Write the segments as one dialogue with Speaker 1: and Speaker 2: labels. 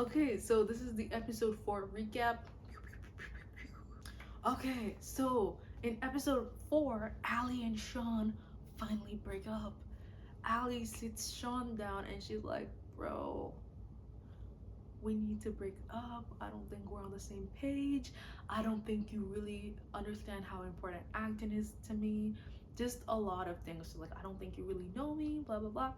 Speaker 1: Okay, so this is the episode 4 recap. Okay, so in episode 4, Allie and Sean finally break up. Allie sits Sean down and she's like, bro, we need to break up. I don't think we're on the same page. I don't think you really understand how important acting is to me. Just a lot of things. Like, I don't think you really know me, blah, blah, blah.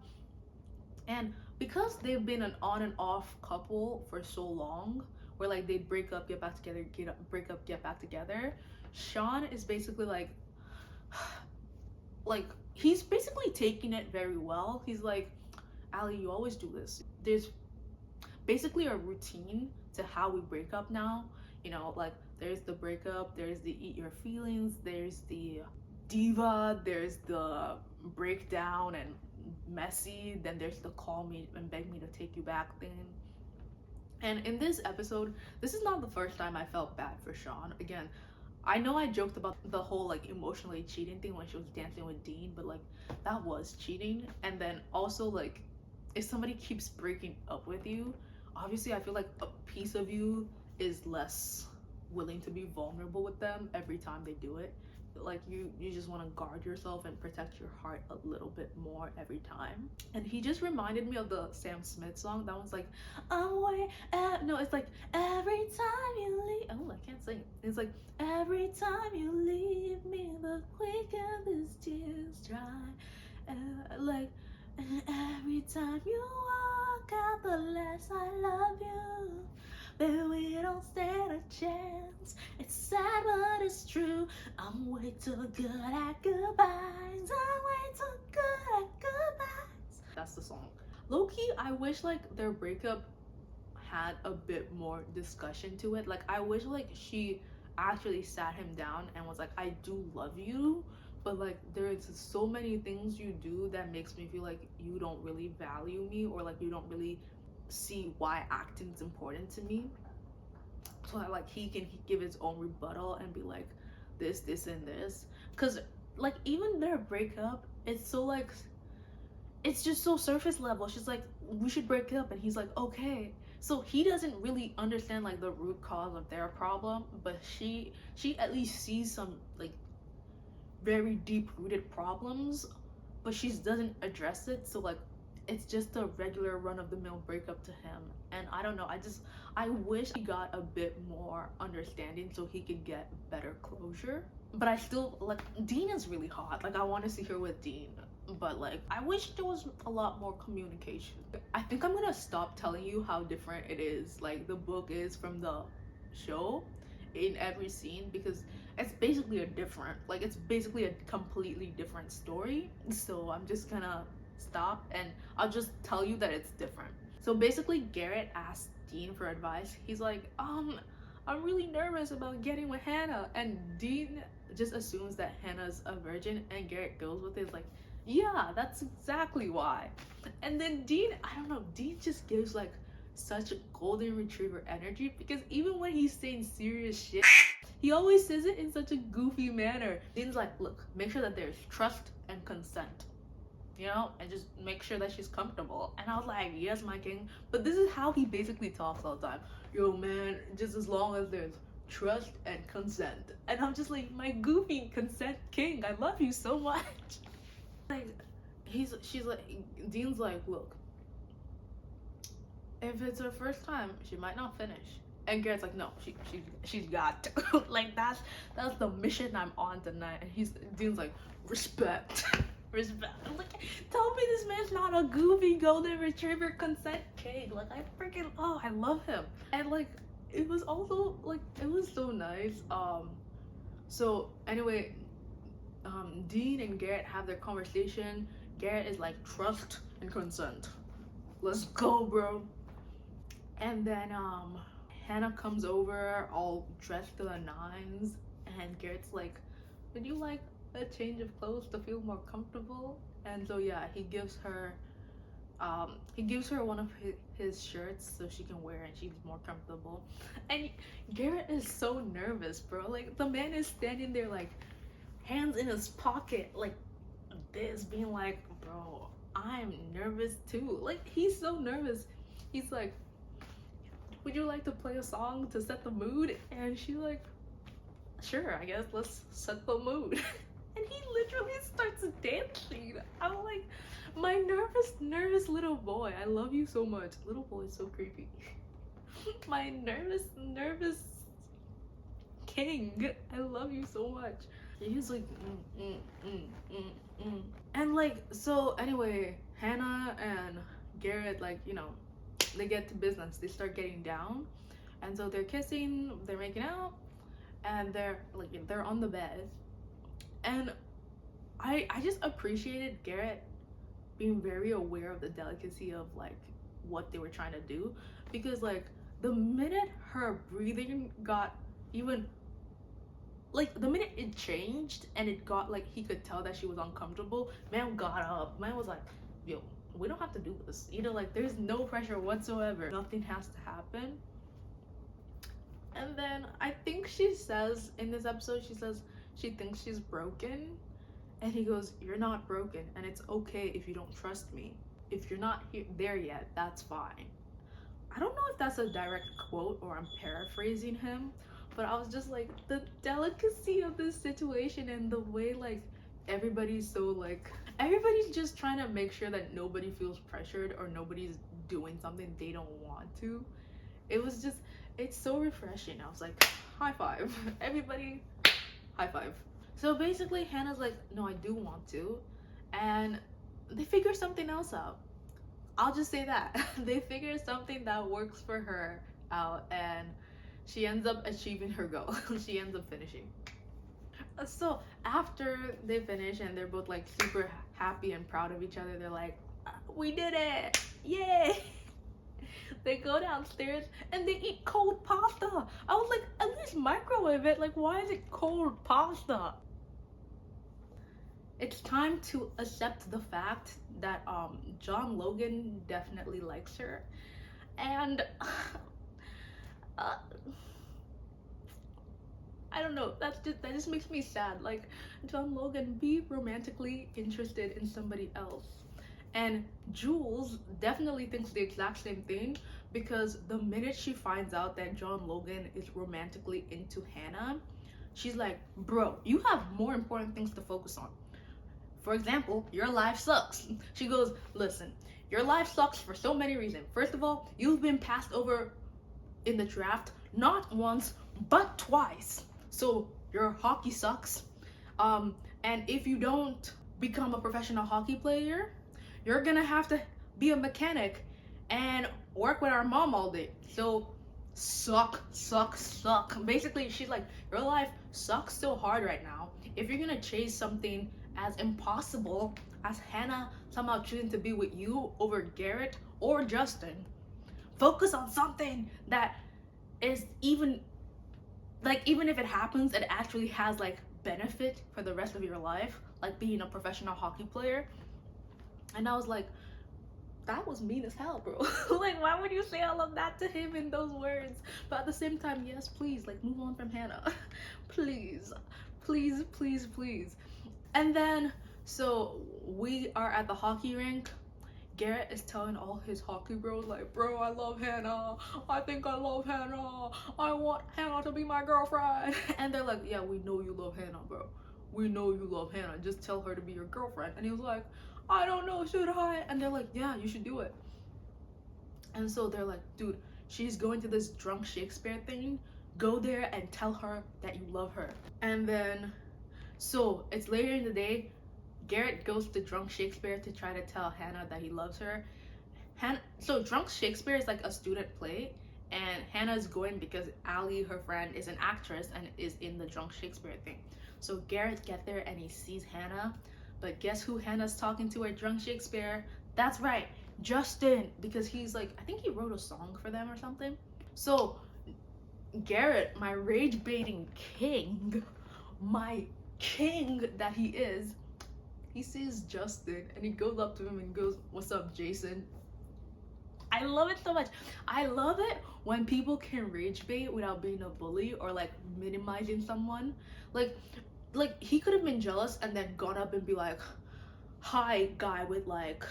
Speaker 1: And because they've been an on and off couple for so long, where like they'd break up, get back together, break up, get back together, Sean is basically like he's basically taking it very well. He's like, Allie, you always do this. There's basically a routine to how we break up now. You know, like there's the breakup, there's the eat your feelings, there's the diva, there's the breakdown and messy, then there's the call me and beg me to take you back thing. And in this episode, this is not the first time I felt bad for Sean. Again, I know I joked about the whole like emotionally cheating thing when she was dancing with Dean, but like that was cheating. And then also like if somebody keeps breaking up with you, obviously I feel like a piece of you is less willing to be vulnerable with them every time they do it. Like you just want to guard yourself and protect your heart a little bit more every time. And he just reminded me of the Sam Smith song that one's like, oh wait, no, it's like every time you leave, oh I can't sing it, it's like every time you leave me the quicker this tears dry, like every time you walk out the less I love you, but we don't stand a chance. It's sad but it's true. I'm way too good at goodbyes. I'm way too good at goodbyes. That's the song. Low-key, I wish like their breakup had a bit more discussion to it. Like I wish like she actually sat him down and was like, I do love you, but like there's so many things you do that makes me feel like you don't really value me, or like you don't really see why acting's important to me, so that like he can give his own rebuttal and be like this and this. Because like even their breakup, it's so like it's just so surface level. She's like, we should break up, and he's like, okay. So he doesn't really understand like the root cause of their problem, but she at least sees some like very deep rooted problems, but she doesn't address it. So like it's just a regular run-of-the-mill breakup to him. And I don't know, I wish he got a bit more understanding so he could get better closure. But I still like, Dean is really hot. Like I want to see her with Dean, but like I wish there was a lot more communication. I think I'm gonna stop telling you how different it is, like the book is from the show in every scene, because it's basically it's basically a completely different story. So I'm just gonna stop and I'll just tell you that it's different. So basically Garrett asked Dean for advice. He's like, I'm really nervous about getting with Hannah, and Dean just assumes that Hannah's a virgin, and Garrett goes with it like, yeah, that's exactly why. And then Dean, I don't know, Dean just gives like such golden retriever energy, because even when he's saying serious shit, he always says it in such a goofy manner. Dean's like, look, make sure that there's trust and consent, you know, and just make sure that she's comfortable. And I was like, yes, my king. But this is how he basically talks all the time. Yo, man, just as long as there's trust and consent. And I'm just like, my goofy consent king, I love you so much. Like, she's like, Dean's like, look, if it's her first time, she might not finish. And Garrett's like, no, she's got to. Like that's the mission I'm on tonight. And Dean's like, respect. Respect. I'm like, tell me this man's not a goofy golden retriever consent king. Like I freaking, oh, I love him. And like it was also like, it was so nice. So anyway, Dean and Garrett have their conversation. Garrett is like, trust and consent, let's go, bro. And then Hannah comes over all dressed to the nines, and Garrett's like, would you like a change of clothes to feel more comfortable? And so yeah, he gives her one of his shirts so she can wear and she's more comfortable. And Garrett is so nervous, bro. Like the man is standing there like hands in his pocket like this, being like, bro, I'm nervous too. Like he's so nervous. He's like, would you like to play a song to set the mood? And she's like, sure, I guess let's set the mood. And he literally starts dancing. I'm like, my nervous little boy, I love you so much. Little boy is so creepy. My nervous king, I love you so much. He's like, and like, so anyway, Hannah and Garrett, like, you know, they get to business. They start getting down, and so they're kissing, they're making out, and they're on the bed. And I just appreciated Garrett being very aware of the delicacy of like what they were trying to do, because like the minute her breathing got even, like the minute it changed and it got like he could tell that she was uncomfortable, man got up. Man was like, yo, we don't have to do this, you know, like there's no pressure whatsoever, nothing has to happen. And then I think she says in this episode, she says she thinks she's broken, and he goes, you're not broken, and it's okay if you don't trust me. If you're not there yet, that's fine. I don't know if that's a direct quote or I'm paraphrasing him, but I was just like, the delicacy of this situation and the way like everybody's so like, everybody's just trying to make sure that nobody feels pressured or nobody's doing something they don't want to. It was just, it's so refreshing. I was like, high five. Everybody, high five. So basically Hannah's like, no, I do want to, and they figure something else out. I'll just say that. They figure something that works for her out, and she ends up achieving her goal. She ends up finishing. So after they finish and they're both like super happy and proud of each other, they're like, we did it, yay. They go downstairs and they eat cold pasta. I was like, at least microwave it. Like, why is it cold pasta? It's time to accept the fact that John Logan definitely likes her, and I don't know, that just makes me sad. Like, John Logan, be romantically interested in somebody else. And Jules definitely thinks the exact same thing, because the minute she finds out that John Logan is romantically into Hannah, she's like, bro, you have more important things to focus on. For example, your life sucks. She goes, listen, your life sucks for so many reasons. First of all, you've been passed over in the draft not once, but twice. So your hockey sucks. And if you don't become a professional hockey player, you're gonna have to be a mechanic and work with our mom all day. So suck. Basically, she's like, your life sucks so hard right now. If you're gonna chase something as impossible as Hannah somehow choosing to be with you over Garrett or Justin, focus on something that is even if it happens, it actually has like benefit for the rest of your life, like being a professional hockey player. And I was like, that was mean as hell, bro. Like, why would you say all of that to him in those words? But at the same time, yes, please, like, move on from Hannah. Please. And then, so we are at the hockey rink. Garrett is telling all his hockey bros, like, bro, I love Hannah. I think I love Hannah. I want Hannah to be my girlfriend. And they're like, yeah, we know you love Hannah, bro. We know you love Hannah. Just tell her to be your girlfriend. And he was like, I don't know, should I? And they're like, yeah, you should do it. And so they're like, dude, she's going to this drunk Shakespeare thing. Go there and tell her that you love her. And then, so it's later in the day. Garrett goes to drunk Shakespeare to try to tell Hannah that he loves her. So drunk Shakespeare is like a student play, and Hannah's going because Allie, her friend, is an actress and is in the drunk Shakespeare thing. So Garrett gets there and he sees Hannah, but guess who Hannah's talking to at drunk Shakespeare? That's right, Justin, because he's like, I think he wrote a song for them or something. So Garrett, my rage baiting king, my king that he is, he sees Justin and he goes up to him and goes, what's up, Jason? I love it so much. I love it when people can rage bait without being a bully or like minimizing someone. Like he could have been jealous and then gone up and be like, hi, guy with like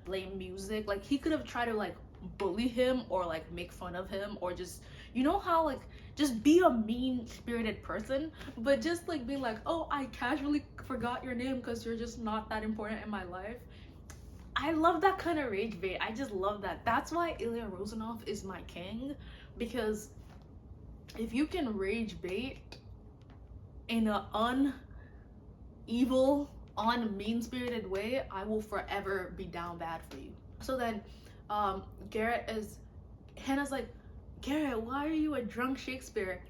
Speaker 1: lame music. Like he could have tried to like bully him or like make fun of him, or just, you know how like just be a mean spirited person, but just like being like, oh, I casually forgot your name because you're just not that important in my life. I love that kind of rage bait. I just love that. That's why Ilya Rozanov is my king, because if you can rage bait in a evil, on mean-spirited way, I will forever be down bad for you. So then Garrett is, Hannah's like, Garrett, why are you a drunk Shakespeare?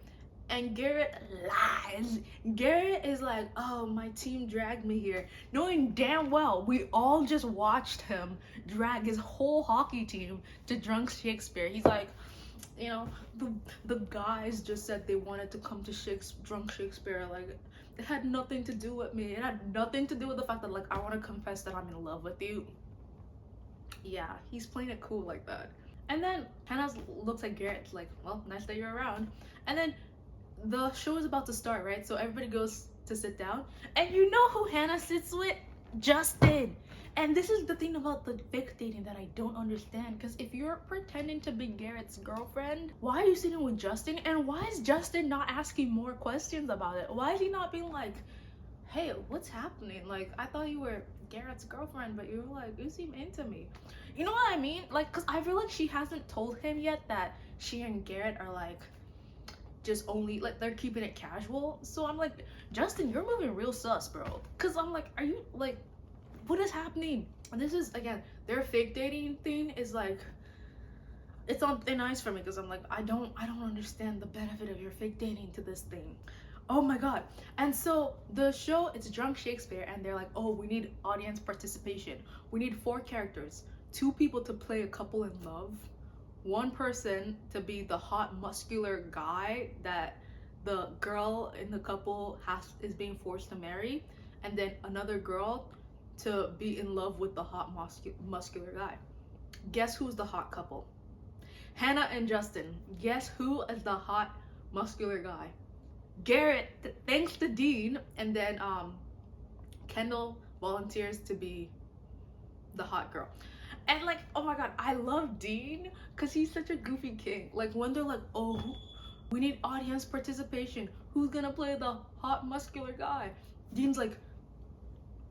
Speaker 1: And Garrett lies. Garrett is like, oh, my team dragged me here, knowing damn well we all just watched him drag his whole hockey team to drunk Shakespeare. He's like, you know, the guys just said they wanted to come to drunk Shakespeare. Like, it had nothing to do with me. It had nothing to do with the fact that like I want to confess that I'm in love with you. Yeah, he's playing it cool like that. And then Hannah looks at Garrett like, well, nice that you're around. And then the show is about to start, right? So everybody goes to sit down, and you know who Hannah sits with? Justin. And this is the thing about the fake dating that I don't understand, because if you're pretending to be Garrett's girlfriend, why are you sitting with Justin? And why is Justin not asking more questions about it? Why is he not being like, hey, what's happening? Like, I thought you were Garrett's girlfriend, but you were like, you seem into me. You know what I mean? Like, because I feel like she hasn't told him yet that she and Garrett are like just only like they're keeping it casual. So I'm like, Justin, you're moving real sus, bro. Because I'm like, are you like, what is happening? And this is, again, their fake dating thing is like, it's on thin ice for me, because I'm like, I don't understand the benefit of your fake dating to this thing. Oh my god. And so the show, it's Drunk Shakespeare, and they're like, oh, we need audience participation. We need 4 characters, 2 people to play a couple in love, 1 person to be the hot muscular guy that the girl in the couple is being forced to marry, and then another girl to be in love with the hot muscular guy. Guess who's the hot couple? Hannah and Justin. Guess who is the hot muscular guy? Garrett, thanks to Dean. And then Kendall volunteers to be the hot girl. And like, oh my god, I love Dean because he's such a goofy king. Like, when they're like, oh, we need audience participation, who's gonna play the hot muscular guy? Dean's like,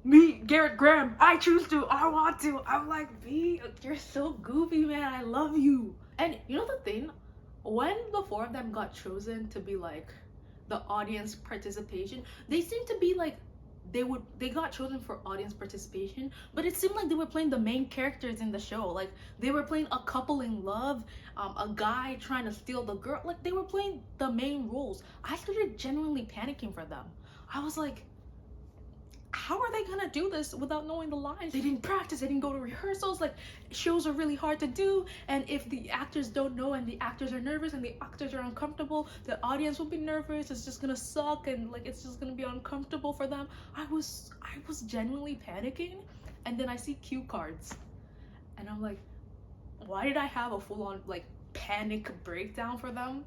Speaker 1: me, Garrett Graham, I choose to, I want to. I'm like, B, you're so goofy, man, I love you. And you know the thing, when the 4 of them got chosen to be like the audience participation, they seemed to be like, they got chosen for audience participation, but it seemed like they were playing the main characters in the show. Like, they were playing a couple in love, a guy trying to steal the girl. Like, they were playing the main roles. I started genuinely panicking for them. I was like, how are they gonna do this without knowing the lines? They didn't practice, they didn't go to rehearsals. Like, shows are really hard to do, and if the actors don't know and the actors are nervous and the actors are uncomfortable, the audience will be nervous. It's just gonna suck, and like, it's just gonna be uncomfortable for them. I was genuinely panicking. And then I see cue cards, and I'm like, why did I have a full-on like panic breakdown for them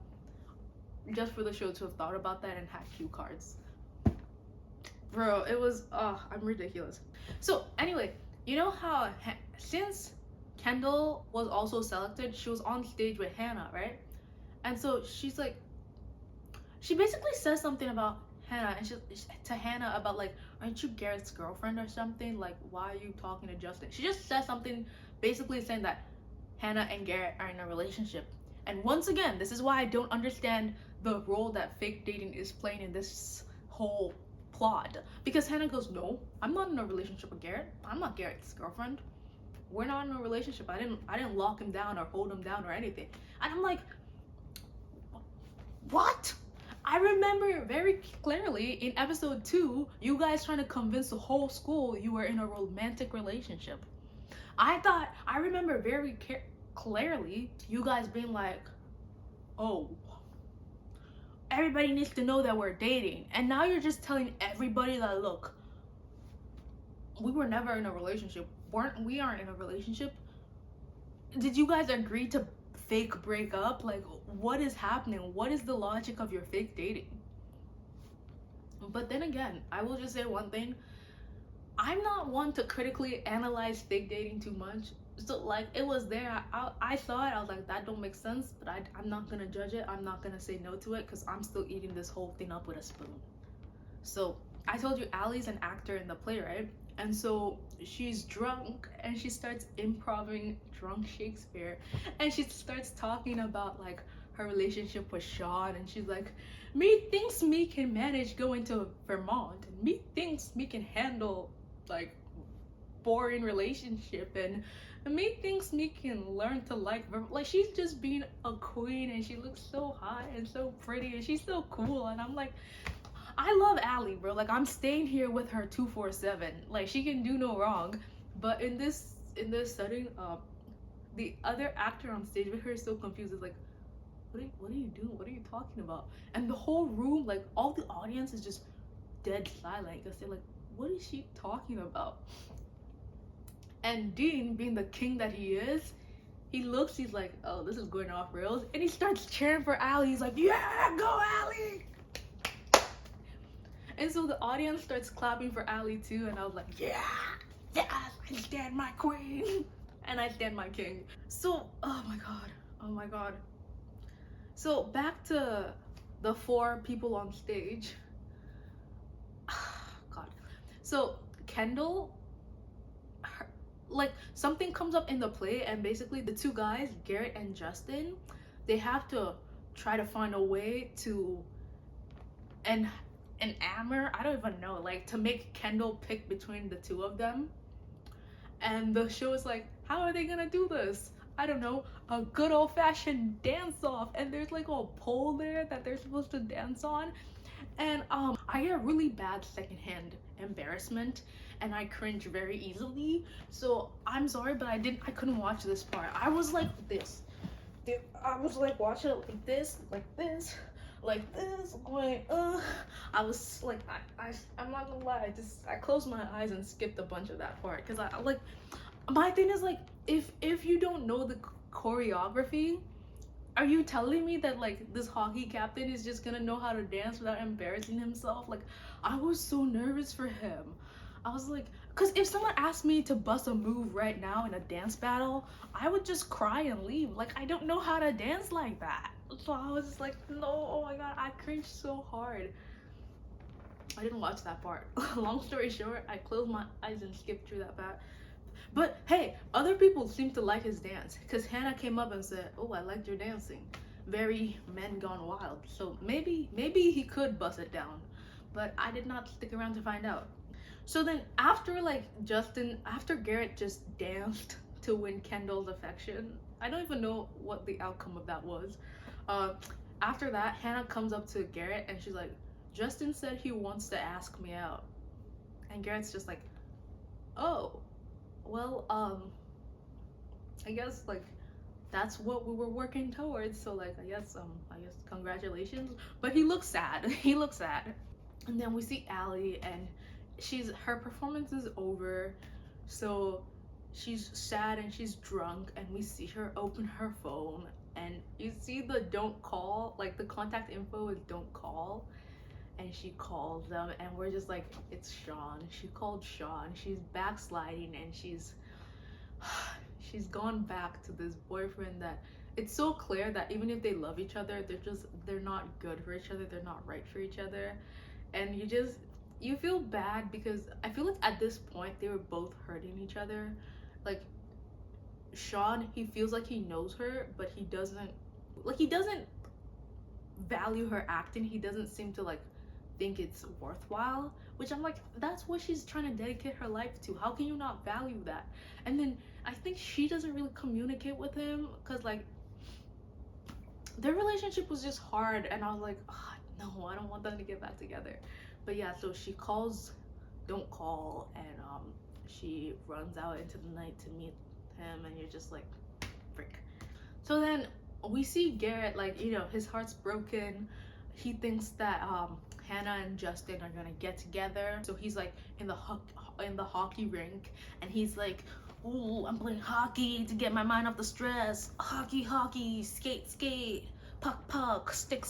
Speaker 1: just for the show to have thought about that and had cue cards? Bro, it was, I'm ridiculous. So anyway, you know how since Kendall was also selected, she was on stage with Hannah, right? And so she's like, she basically says something about Hannah, and to Hannah about like, aren't you Garrett's girlfriend or something? Like, why are you talking to Justin? She just says something basically saying that Hannah and Garrett are in a relationship. And once again, this is why I don't understand the role that fake dating is playing in this whole plot, because Hannah goes, no, I'm not in a relationship with Garrett. I'm not Garrett's girlfriend. We're not in a relationship. I didn't lock him down or hold him down or anything. And I'm like, what? I remember very clearly in episode 2, you guys trying to convince the whole school you were in a romantic relationship. I remember very clearly you guys being like, oh, everybody needs to know that we're dating. And now you're just telling everybody that, look, we were never in a relationship. We aren't in a relationship. Did you guys agree to fake break up? Like, what is happening? What is the logic of your fake dating? But then again, I will just say one thing. I'm not one to critically analyze fake dating too much, So like it was there. I saw it. I was like, that don't make sense. But I'm not gonna judge it. I'm not gonna say no to it because I'm still eating this whole thing up with a spoon. So I told you Allie's an actor in the play, right? And so she's drunk and she starts improving drunk Shakespeare, and she starts talking about like her relationship with Sean, and she's like, me thinks me can manage going to Vermont, and me thinks me can handle like boring relationship, and me thinks me can learn to like she's just being a queen, and she looks so hot and so pretty, and she's so cool, and I'm like, I love Allie, bro. Like I'm staying here with her 247. Like she can do no wrong. But in this setting, the other actor on stage with her is so confused. It's like, what are you doing? What are you talking about? And the whole room, like all the audience is just dead silent because they're like, what is she talking about? And Dean, being the king that he is, he looks, he's like, oh, this is going off rails. And he starts cheering for Allie. He's like, yeah, go Allie! And so the audience starts clapping for Allie too, and I was like, yeah, yes, I stand my queen, and I stand my king. So, oh my god. So back to the 4 people on stage. God. So Kendall, like something comes up in the play, and basically the 2 guys, Garrett and Justin, they have to try to find a way to enamour, I don't even know, like to make Kendall pick between the 2 of them. And the show is like, how are they gonna do this? I don't know, a good old-fashioned dance-off, and there's like a pole there that they're supposed to dance on. And I get really bad secondhand embarrassment, and I cringe very easily. So I'm sorry, but I couldn't watch this part. I was like this. I was like watching it like this, going, I was like, I'm not gonna lie, I closed my eyes and skipped a bunch of that part, because I like, my thing is like, if you don't know the choreography, are you telling me that like this hockey captain is just gonna know how to dance without embarrassing himself? Like, I was so nervous for him. I was like, because if someone asked me to bust a move right now in a dance battle, I would just cry and leave. Like, I don't know how to dance like that. So I was just like, no, oh my god, I cringed so hard. I didn't watch that part. Long story short, I closed my eyes and skipped through that part. But hey, other people seem to like his dance, because Hannah came up and said, oh, I liked your dancing. Very Men Gone Wild. So maybe he could bust it down. But I did not stick around to find out. So then after Garrett just danced to win Kendall's affection, I don't even know what the outcome of that was. After that, Hannah comes up to Garrett and she's like, Justin said he wants to ask me out. And Garrett's just like, oh, well, I guess like that's what we were working towards. So like, I guess congratulations. But he looks sad. He looks sad. And then we see Allie, and her performance is over, so she's sad and she's drunk, and we see her open her phone, and you see the don't call, like the contact info is don't call, and she calls them, and we're just like, it's Sean. She called Sean. She's backsliding, and she's gone back to this boyfriend that it's so clear that even if they love each other, they're not good for each other, they're not right for each other. And you feel bad, because I feel like at this point they were both hurting each other. Like Sean, he feels like he knows her, but he doesn't value her acting. He doesn't seem to like think it's worthwhile, which I'm like, that's what she's trying to dedicate her life to. How can you not value that? And then I think she doesn't really communicate with him, because like their relationship was just hard, and I was like, oh, no, I don't want them to get back together. But yeah, so she calls don't call, and she runs out into the night to meet him, and you're just like, frick. So then we see Garrett, like, you know, his heart's broken. He thinks that Hannah and Justin are gonna get together, so he's like in the hockey rink, and he's like, ooh, I'm playing hockey to get my mind off the stress. Hockey, skate, puck, stick,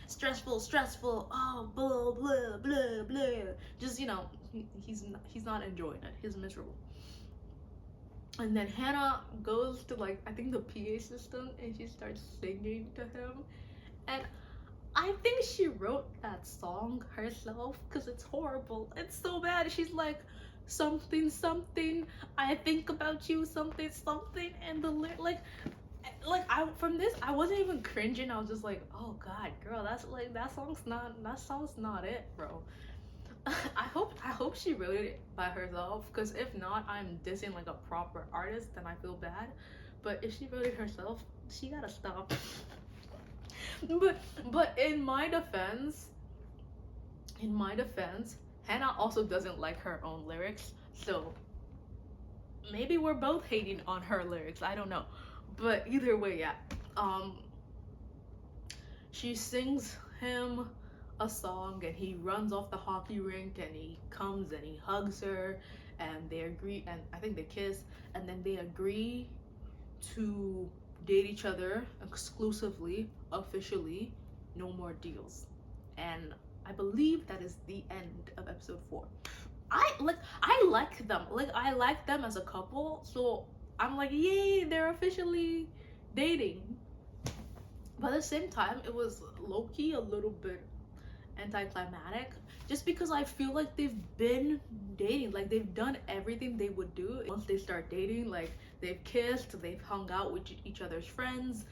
Speaker 1: stressful, oh, blah. Just, you know, he's not enjoying it. He's miserable. And then Hannah goes to like I think the PA system and she starts singing to him. And I think she wrote that song herself because it's horrible. It's so bad. She's like something something. I think about you something something, and the like I from this I wasn't even cringing. I was just like, oh god, girl, that's like that song's not it, bro. I hope she wrote it by herself, because if not, I'm dissing like a proper artist and I feel bad. But if she wrote it herself, she gotta stop. but but in my defense, Hannah also doesn't like her own lyrics, so maybe we're both hating on her lyrics. I don't know, but either way, yeah. Um, she sings him a song and he runs off the hockey rink and he comes and he hugs her and they agree, and I think they kiss, and then they agree to date each other exclusively, officially, no more deals. And I believe that is the end of episode 4. I like them as a couple, so I'm like, yay, they're officially dating. But at the same time, it was low-key a little bit anticlimactic, just because I feel like they've been dating, like they've done everything they would do once they start dating. Like they've kissed, they've hung out with each other's friends,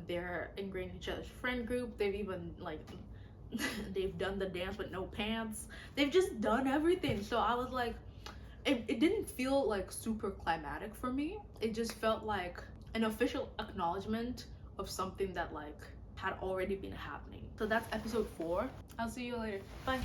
Speaker 1: they're ingrained in each other's friend group, they've even like they've done the dance with no pants, they've just done everything. So I was like, it didn't feel like super climatic for me. It just felt like an official acknowledgement of something that like had already been happening. So that's episode 4. I'll see you later. Bye.